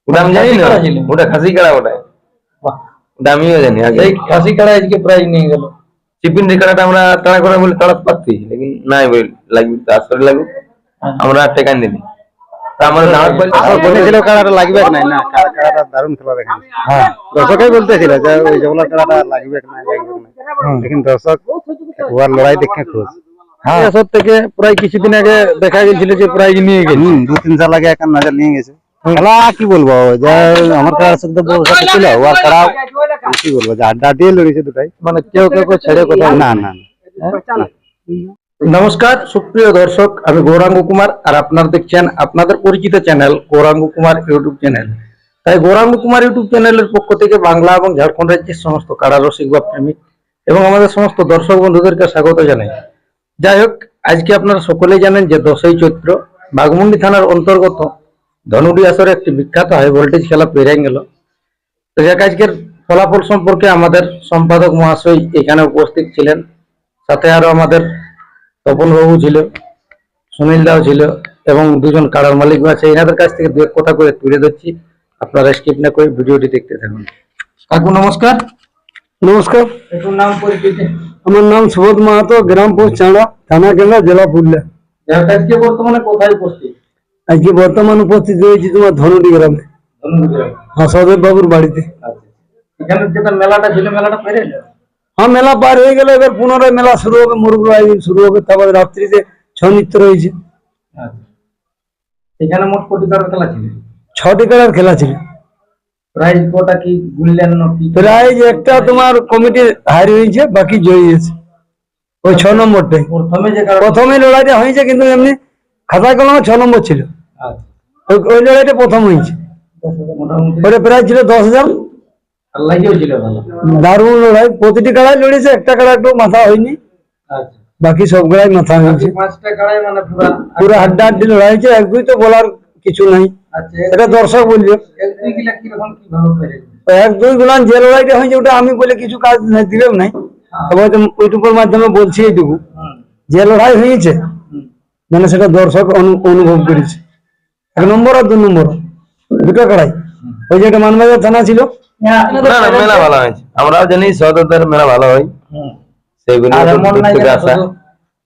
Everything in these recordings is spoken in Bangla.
ওটা আমি জানি না, ওটা খাসি কাড়া, ওটা ওটা আমিও জানি। আগে এই খাসি কাড়া আজকে প্রাইজ নিয়ে গেল। চিপিন কাড়াটা আমরা তাড়া করে বলে তাড়াতে পারছি, লেকিন নাই লাগবে আসলে লাগবে, আমরা টাকা দিনি। আমাদের দাঁড় বলেছিল কাড়াটা লাগবে না, না কাড়াটা দারুণ খেলা দেখেন। হ্যাঁ, দর্শকই বলতেছিল যে ওই যেগুলো কাড়াটা লাগবে না, লাগবে না, লেকিন দর্শক ওর লড়াই দেখে খুশ। হ্যাঁ, এসব থেকে প্রায় কিছুদিন আগে দেখা গেছিল যে প্রাইজ নিয়ে গেছে। 2-3 সাল আগে এক নজর নিয়ে গেছে। খেলা কি বলবো, যে আমার কাড়ার সাথে বসে ছিল ওর কাড়া কি বলবো, যে আড্ডা দিয়ে লড়েছে দুটাই, মানে কেউ কেউ ছেড়ে কথা না না। নমস্কার সুপ্রিয় দর্শক, আমি গৌরাঙ্গ কুমার আর আপনারা দেখছেন আপনাদের পরিচিত channel Gauranga Kumar YouTube channel. তাই গৌরাঙ্গ কুমার ইউটিউব চ্যানেলের পক্ষ থেকে বাংলা এবং ঝাড়খণ্ড রাজ্যের সমস্ত কাড়া রসিক বা প্রেমিক এবং আমাদের সমস্ত দর্শক বন্ধুদেরকে স্বাগত জানাই। যাই হোক, আজকে আপনারা সকলেই জানেন যে 10ই চৈত্র বাঘমুন্ডি থানার অন্তর্গত ধনুডি আসরে একটি বিখ্যাত হাই ভোল্টেজ খেলা পেরিয়ে গেল। তো যাক, আজকের ফলাফল সম্পর্কে আমাদের সম্পাদক মহাশয় এখানে উপস্থিত ছিলেন, সাথে আরো আমাদের তপন বাবু ছিল, সুনীল দাও ছিল এবং দুজন কাড়ার মালিক আছে। এনাদের কাছ থেকে দু এক কথা করে তুলে ধরছি, আপনারা স্কিপ না করে ভিডিওটি দেখতে থাকুন। কাকু নমস্কার। নমস্কার, একটু নাম পরিচয় দিন। আমার নাম সুবোধ মাহাতো, গ্রাম পোস্ট চাঁড়া, থানা কেন্দ্র, জেলা পুরুলিয়া। আজকে বর্তমানে কোথায় উপস্থিত? আজকে বর্তমান উপস্থিত হয়েছি তোমার ধনুডি গ্রামে, হ্যাঁ, সদর বাবুর বাড়িতে। এখানে যেটা মেলাটা ছিল, মেলাটা পেরে এলো? হ্যাঁ, মেলা পার হয়ে গেলে এবার পুনরায় মেলা শুরু হবে, মুরগুলো আয়োজন শুরু হবে, তারপরে রাত্রিতে ছৌ নৃত্য রয়েছে। এখানে মোট কোটি টাকার খেলা ছিল, 6টি কাড়ার খেলা ছিল। প্রাইজ কোটা কি গুনলেন নাকি? প্রাইজ একটা তোমার কমিটি হার হয়েছে, বাকি জয়ী আছে ওই 6 নম্বরটাই। প্রথমে লড়াইটা হয়েছে, কিন্তু এমনি খাতায় কলমে 6 নম্বর ছিল। ওই লড়াইটা প্রথম হয়েছে, ওটা প্রাইজ ছিল 10,000। দারুণ লড়াই, প্রতিটি কাড়াই লড়েছে, একটা কাড়া একটু মাথা হয়নি, বাকি সব কাড়াই মাথা হয়েছে। পুরো হাড্ডাহাড্ডি লড়াই হয়েছে, এক দুই তো বলার কিছু নাই, এটা দর্শক বলবে। 1-2 গুলান যে লড়াইটা হয়েছে ওটা আমি বলে কিছু কাজ দিলেও নাই, সবাই তো ইউটিউবের মাধ্যমে বলছি এইটুকু, যে লড়াই হয়েছে মানে সেটা দর্শক অনুভব করেছে। 1 নম্বর আর 2 নম্বর দুটো কাড়াই, ওই যেটা মানবাজার থানা ছিল। মেলা ভালো হয়েছে, আমরাও জানি সদর মেলা ভালো হয়, সেইগুলো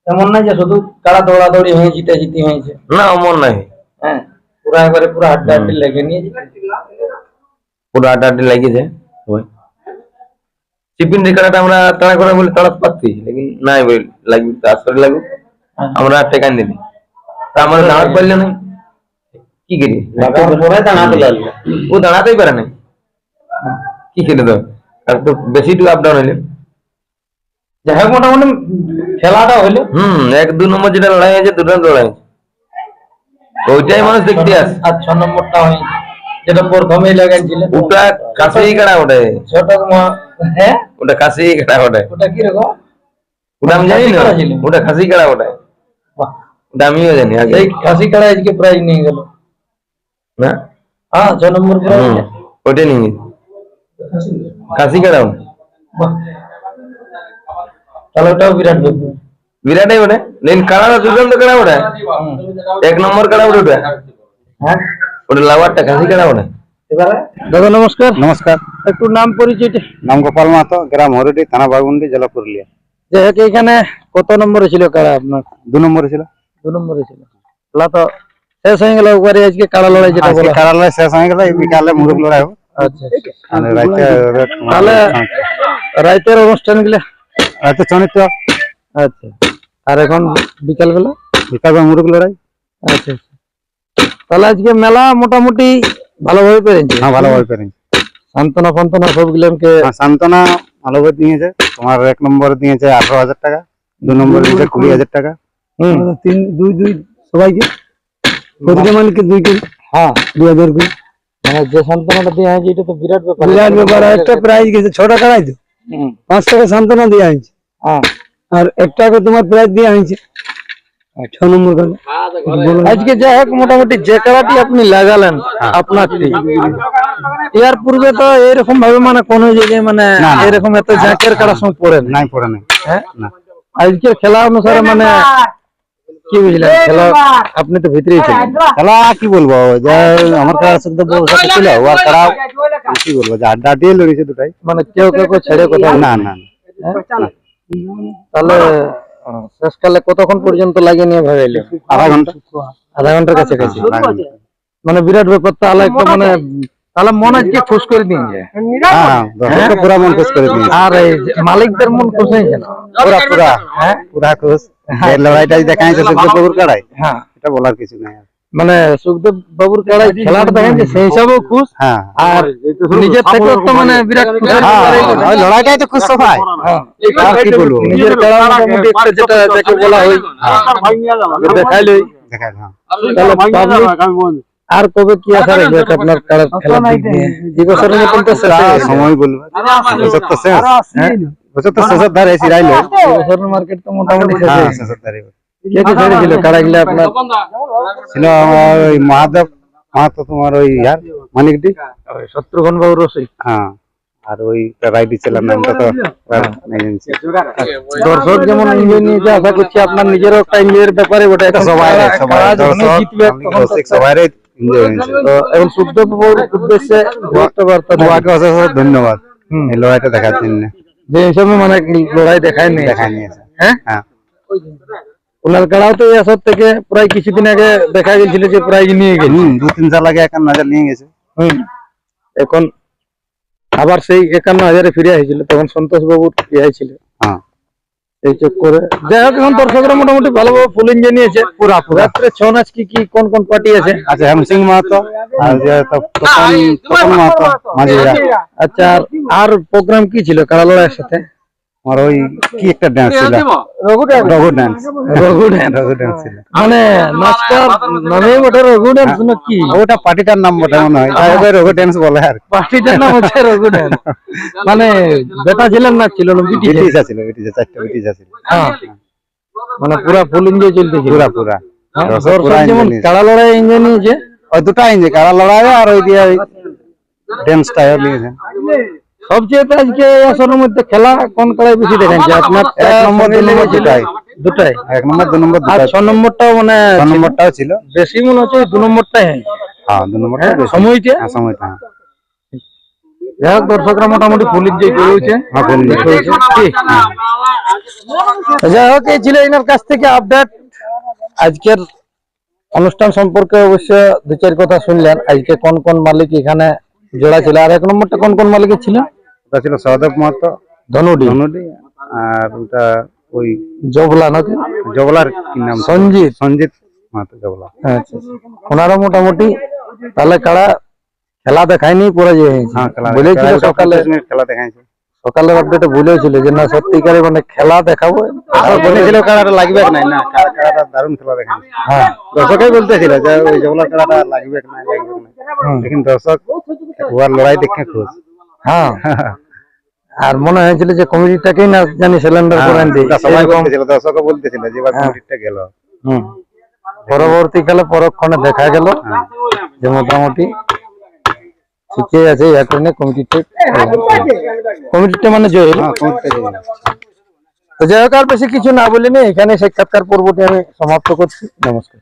এমন নাই যে শুধু কাড়া দৌড়াদৌড়ি হয়ে জিতে হয়েছে, না এমন নাই। হ্যাঁ, পুরো একবারে পুরো হাড্ডাহাড্ডি লেগে নিয়ে পুরো আড্ডাআড্ডি লাগিয়েছে। চিপিন কাড়াটা আমরা তাড়া করে বলে তাড়াতে পারছি, লেকিন নাই লাগবে আসলে লাগবে, আমরা টাকা দিনি। তা আমাদের দাঁড়াতে পারলে না, কি করি? ও দাঁড়াতেই পারে না, কি খেলে তো একটু বেশি একটু আপ ডাউন হইলে। যাই হোক, মোটামুটি খেলাটা হইলো। 1-2 নম্বর যেটা লড়াই আছে, দুটো লড়াই আছে, ওইটাই মানুষ দেখতে আসে। আর 6 নম্বরটা হয়েছে যেটা প্রথমেই লাগাইছিল, ওটা কাছেই কাড়া, ওটা ছোট হ্যাঁ, ওটা কাছেই কাড়া, ওটা কি রকম ওটা আমি জানি না, ওটা খাসি কাড়া, ওটা ওটা আমিও জানি। আগে এই খাসি কাড়া আজকে প্রাইজ নিয়ে গেল না, হ্যাঁ, 6 নম্বর প্রাইজ ওটা নিয়ে খাসি কাড়া, তাহলে ওটাও বিরাট ব্যাপার। বিরাটাই ওটা, লেকিন কাড়াটা দুর্দান্ত কাড়া, ওটা 1 নম্বর কাড়া, ওটা হ্যাঁ, ওটা লাভারটা খাসি কাড়া, ওটা। এবারে দাদা নমস্কার। নমস্কার, একটু নাম পরিচয়টা। নাম গোপাল মাহাতো, গ্রাম হরুডি, থানা বাঘমুন্ডি, জেলা পুরুলিয়া। যাই হোক, এখানে কত নম্বরে ছিল কাড়া আপনার? 2 নম্বরে ছিল। 2 নম্বরে ছিল। খেলা তো শেষ হয়ে গেল একবারে, আজকে কাড়া লড়াই যেটা বলা। কাড়া লড়াই শেষ হয়ে গেল, এই বিকালে মুরগ লড়াই হবে। আচ্ছা, আর রাতে তাহলে রাতের অনুষ্ঠান গুলা রাতে চনিত। আচ্ছা, আর এখন বিকাল বেলা মুরগ লড়াই। আচ্ছা, তাহলে আজকে মেলা মোটামুটি ভালোভাবে পেরেছে। হ্যাঁ, ভালোভাবে পেরেছে। সান্ত্বনা ফান্তনা সবগুলোকে সান্ত্বনা ভালোভাবে দিয়েছে। তোমার 1 নম্বরে দিয়েছে 18,000 টাকা, 2 নম্বরে দিয়েছে 20,000 টাকা, 2 সবাইকে, প্রতিটা মালিককে 2 করে, হ্যাঁ 2,000 করে। মানে যে সান্ত্বনাটা দেওয়া হয়েছে এটা তো বিরাট ব্যাপার। বিরাট ব্যাপার। একটা প্রাইজ গেছে 6 টাকা, তো 5 টাকা সান্ত্বনা দেওয়া হয়েছে, হ্যাঁ, আর 1 টাকা তোমার প্রাইজ দেওয়া হয়েছে 6 নম্বর কাড়া। আজকে যাই হোক, মোটামুটি যে কাড়াটি আপনি লাগালেন আপনার, এর পূর্বে তো এরকম ভাবে মানে কোন জায়গায় মানে এরকম এত জাঁকের কাড়ার সঙ্গে পড়ে নাই, পড়ে নাই। হ্যাঁ, আজকের খেলা অনুসারে মানে কি বুঝলেন খেলা? আপনি তো ভিতরেই ছিলেন। খেলা কি বলবো, যে আমার কাড়া শুধু সাথে ছিল, ওর কাড়া কি বলবো, যে আড্ডা দিয়ে লড়েছে দুটাই। মানে কেউ ছেড়ে কোথাও না না তাহলে শেষকালে কতক্ষণ পর্যন্ত লাগিয়ে নিয়ে ভাগাইলেন? আধা ঘন্টার কাছাকাছি। আধা ঘন্টা। মানে বিরাট ব্যাপার। তাহলে একটা মানে তাহলে মন আজকে খুশ করে দিয়েছে। হ্যাঁ, দর্শককে পুরা মন খুশ করে দিয়েছে। আর এই যে মালিকদের মন খুশ হয়েছে না? পুরা পুরা পুরা খুশ। যে লড়াইটা দেখাইছে সুখদেব বাবুর কাড়াই, হ্যাঁ, এটা বলার কিছু নাই। মানে সুখদেব বাবুর কাড়াই খেলাটা দেখাইছে সেই হিসাবেও খুশ। হ্যাঁ আর নিজের থেকেও তো মানে বিরাট খুশ। ওই লড়াইটাই তো খুশ সবাই। আর কি বলবো, নিজের খেলা মোটামুটি একটা যেটা যাকে বলা হয় দেখাইলই। দেখাই। হ্যাঁ তাহলে পাবলিক আর কবে কি আশা রাখবে আপনার খেলার দিক দিয়ে? এই বছরের মতন তো শেষ হয়ে গেছে। সময় বলবে, বছর তো শেষ। হ্যাঁ বছর তো শেষের ধারে এসে রাইলো। এই বছরের মার্কেট তো মোটামুটি শেষ হয়ে হ্যাঁ গেছে। শেষের ধারে কে কে ছেড়েছিল কাড়াগুলো আপনার? ছিল আমার ওই মহাদেব মাহাতো, তোমার ওই মানিকডি, শত্রুঘ্ন বাবু রসিক। হ্যাঁ, আর ওই রাইডি ছিলাম নামটা তো নাই জানছি। দর্শক যেমন এনজয় নিয়েছে, আশা করছি আপনার নিজেরও একটা এনজয়ের ব্যাপারে ওটা। এখন সবাই সবাই কাড়া যখনই দর্শক জিতবে তখন তো একটা- সবাই এনজয় হয়েছে। তো এখন সুখদেব বাবুর উদ্দেশ্যে একটা বার্তা দেন। তোমাকে অশেষ অশেষ ধন্যবাদ এই লড়াইটা দেখার জন্য। যে হিসাবে মানে লড়াই দেখায় নিয়ে দেখাই নিয়েছে। হ্যাঁ, হ্যাঁ ওনার কাড়াও তো এই আসর থেকে প্রায় কিছুদিন আগে দেখা গেছিল যে প্রায় নিয়ে গেছে। 2-3 সাল আগে 51,000 নিয়ে গেছে। এখন আবার সেই 51,000 ফিরে আসছিল, তখন সন্তোষ বাবুর ইয়ে ছিল। হ্যাঁ এই চেক করে যাই হোক, এখন দর্শকরা মোটামুটি ভালোভাবে ফুল এনজয় নিয়েছে। পুরা রাত্রে ছৌ নাচ কি কি কোন কোন পার্টি আছে? আচ্ছা, হেমসিং মাহাতো আর যে তপন মাহাতো মাঝিরা। আচ্ছা, আর প্রোগ্রাম কি ছিল কাড়া লড়াইয়ের সাথে? আর ওই কি একটা ডান্স ছিল, Raghu dance. Raghu dance। Raghu dance ছিল। মানে নাচটার নামেই ওটা রঘু ডান্স নাকি? ওটা পার্টিটার নাম বটে মনে হয়, তাই ওকে রঘু ডান্স বলে। আর পার্টিটার নাম হচ্ছে রঘু ডান্স। মানে বেটা ছিলেন না ছিল না বিটি? ব্রিটিশ ছিল, ব্রিটিশ 4টা ব্রিটিশ ছিল। হ্যাঁ, মানে পুরা ফুল এনজয় চলতেছিল। পুরা পুরা দর্শক যেমন কাড়া লড়াই এনজয় নিয়েছে, ওই দুটা ইঞ্জে কারা লড়াই আর ওই দিয়ে ডান্সটা নিয়েছেন। সবচেয়ে আজকে এই আসরের মধ্যে খেলা কোন কাড়াই বেশি দেখাচ্ছে আপনার? 1 নম্বর 2 নম্বর দুটাই, দুটাই। 1 নম্বর 2 নম্বর আর দুটাই। 6 নম্বরটাও মানে 6 নম্বরটাও ছিল। বেশি মনে হচ্ছে 2 নম্বরটাই। হ্যাঁ 2 নম্বরটা বেশি। সময়টা হ্যাঁ সময়টা। যাই হোক, দর্শকরা মোটামুটি ফুল এনজয় করেছে। হ্যাঁ ফুল এনজয় করেছে। ঠিক। যাই হোক, এই ছিল এনার কাছ থেকে আপডেট। আজকের অনুষ্ঠান সম্পর্কে অবশ্য 2-4 কথা শুনলেন। আজকে কোন কোন মালিক এখানে জোড়া ছিল, আর 1 নম্বরটা কোন কোন মালিকের ছিল? ওটা ছিল সহদেব মাহাতো ধনুডি, ধনুডি, আর ওটা ওই জবলা নাকি জবলার কি নাম, সঞ্জিত। সঞ্জিত মাহাতো জবলা। আচ্ছা, ওনারা মোটামুটি তাহলে কাড়া খেলা দেখায়নি পরে যে হ্যাঁ খেলা বলেছিল সকালে, খেলা দেখাইছে। সকালের আপডেটে বলেছিল যে না সত্যিকারে মানে খেলা দেখাবো। আর বলেছিল খেলাটা লাগবে নাই, না খেলাটা দারুণ খেলা দেখাইছে। হ্যাঁ, দর্শকই বলতেছিল যে ওই জবলার খেলাটা লাগবে না লাগবে না, লেকিন দর্শক ওর লড়াই দেখে খুশ। হ্যাঁ। আর মনে হয়েছিল যে কমিটিটাকেই না জানি সিলিন্ডার করে দিই। ওটা সবাই বলতেছিল, দর্শকও বলতেছিল যে এবার কমিটিটা গেল। পরবর্তীকালে পরক্ষণে দেখা গেল যে মোটামুটি ঠিকই আছে। এখানে কমিটিটা মানে জয়। হ্যাঁ কমিটিটা গেল। তো যাই হোক, আর বেশি কিছু না বলিনি, এখানে সাক্ষাৎকার পর্বটি আমি সমাপ্ত করছি। নমস্কার।